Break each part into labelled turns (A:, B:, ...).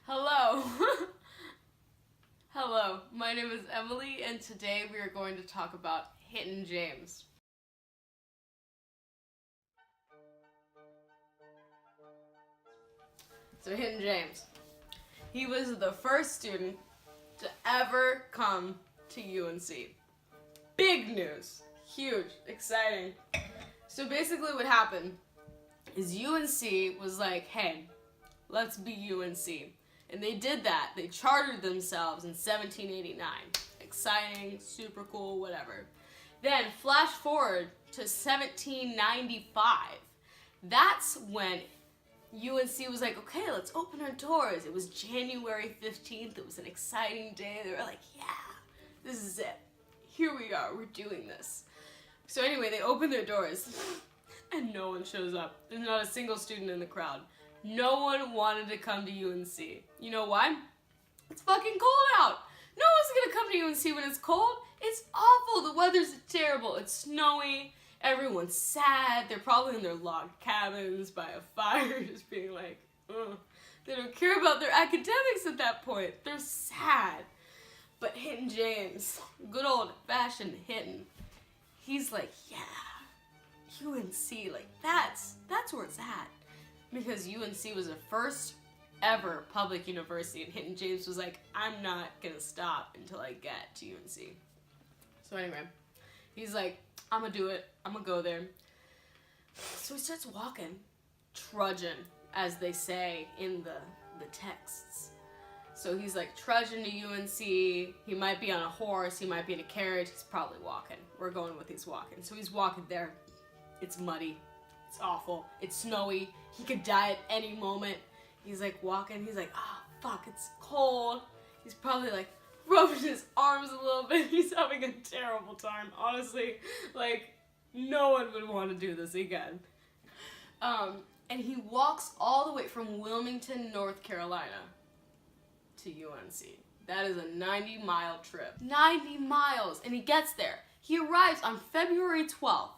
A: Hello. Hello, my name is Emily, and today we are going to talk about Hinton James. So Hinton James, he was the first student to ever come to UNC. Big news, huge, exciting. So basically what happened is UNC was like, hey, let's be UNC. And they did that. They chartered themselves in 1789. Exciting, super cool, whatever. Then flash forward to 1795. That's when UNC was like, okay, let's open our doors. It was January 15th. It was an exciting day. They were like, yeah, this is it. Here we are. We're doing this. So anyway, they opened their doors and no one shows up. There's not a single student in the crowd. No one wanted to come to UNC. You know why? It's fucking cold out. No one's gonna come to UNC when it's cold. It's awful. The weather's terrible. It's snowy. Everyone's sad. They're probably in their log cabins by a fire just being like, ugh. They don't care about their academics at that point. They're sad. But Hinton James, good old fashioned Hinton, he's like, yeah, UNC, like that's where it's at. Because UNC was the first ever public university, and Hinton James was like, I'm not gonna stop until I get to UNC. So anyway, he's like, I'm gonna do it, I'm gonna go there. So he starts walking, trudging, as they say in the texts. So he's like trudging to UNC, he might be on a horse, he might be in a carriage, he's probably walking. We're going with he's walking. So he's walking there, it's muddy. It's awful. It's snowy. He could die at any moment. He's like walking. He's like, oh, fuck, it's cold. He's probably like rubbing his arms a little bit. He's having a terrible time. Honestly, like, no one would want to do this again. And he walks all the way from Wilmington, North Carolina to UNC. That is a 90-mile trip. 90 miles. And he gets there. He arrives on February 12th.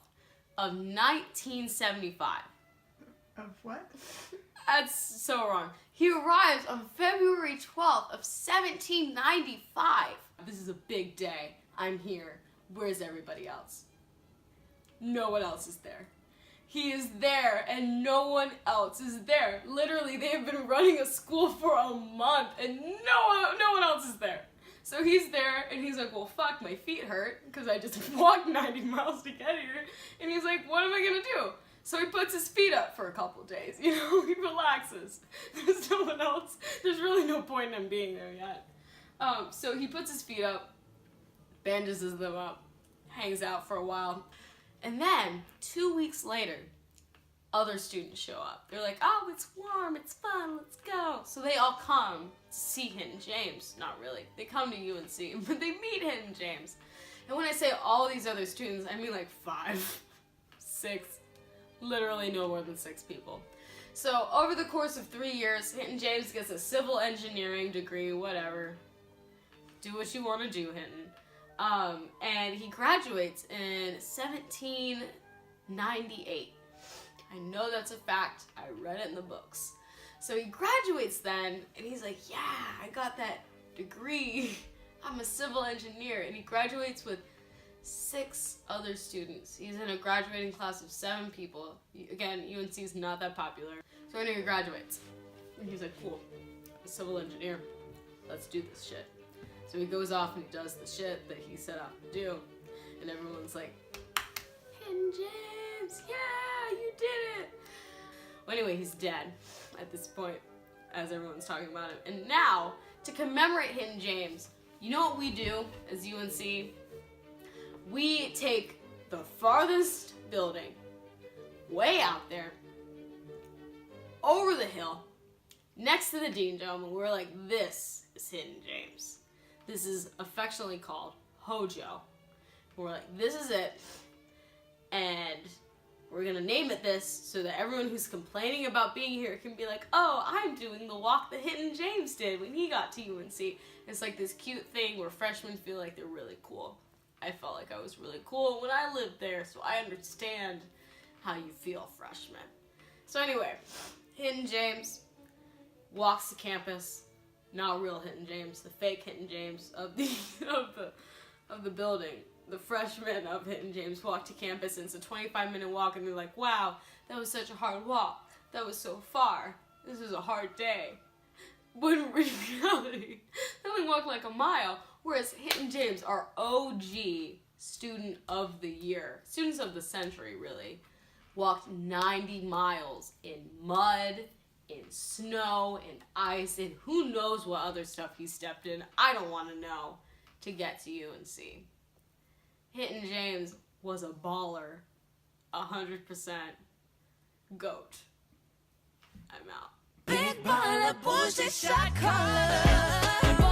A: Of 1975.
B: Of what?
A: That's so wrong. He arrives on February 12th of 1795. This is a big day. I'm here. Where's everybody else? No one else is there. He is there and no one else is there. Literally, they have been running a school for a month and no one else is there. So he's there, and he's like, well, fuck, my feet hurt, because I just walked 90 miles to get here. And he's like, what am I going to do? So he puts his feet up for a couple days, you know, he relaxes. There's no one else. There's really no point in him being there yet. So he puts his feet up, bandages them up, hangs out for a while. And then, 2 weeks later, other students show up. They're like, oh, it's warm, it's fun, let's go. So they all come to see Hinton James. Not really. They come to UNC, but they meet Hinton James. And when I say all these other students, I mean like 5, 6, literally no more than 6 people. So over the course of 3 years, Hinton James gets a civil engineering degree, whatever. Do what you want to do, Hinton. And he graduates in 1798. I know that's a fact. I read it in the books. So he graduates then, and he's like, yeah, I got that degree. I'm a civil engineer. And he graduates with 6 other students. He's in a graduating class of 7 people. Again, UNC is not that popular. So anyway, he graduates. And he's like, cool, I'm a civil engineer. Let's do this shit. So he goes off and he does the shit that he set out to do. And everyone's like, Hinton James, yeah! You did it! Well, anyway, he's dead at this point, as everyone's talking about him. And now, to commemorate Hinton James, you know what we do as UNC? We take the farthest building, way out there, over the hill, next to the Dean Dome, and we're like, this is Hinton James. This is affectionately called Hojo. We're like, this is it, and we're gonna name it this so that everyone who's complaining about being here can be like, oh, I'm doing the walk that Hinton James did when he got to UNC. It's like this cute thing where freshmen feel like they're really cool. I felt like I was really cool when I lived there, so I understand how you feel, freshmen. So anyway, Hinton James walks the campus, Not real Hinton James, the fake Hinton James of the of the building. The freshmen of Hinton James walk to campus, and it's a 25-minute walk, and they're like, wow, that was such a hard walk. That was so far. This is a hard day. But in reality, they only walked like a mile, whereas Hinton James, our OG student of the year, students of the century, really, walked 90 miles in mud, in snow, in ice, and who knows what other stuff he stepped in. I don't want to know, to get to UNC. Hinton James was a baller, 100%. GOAT. I'm out.
C: Big baller, bullshit shot caller.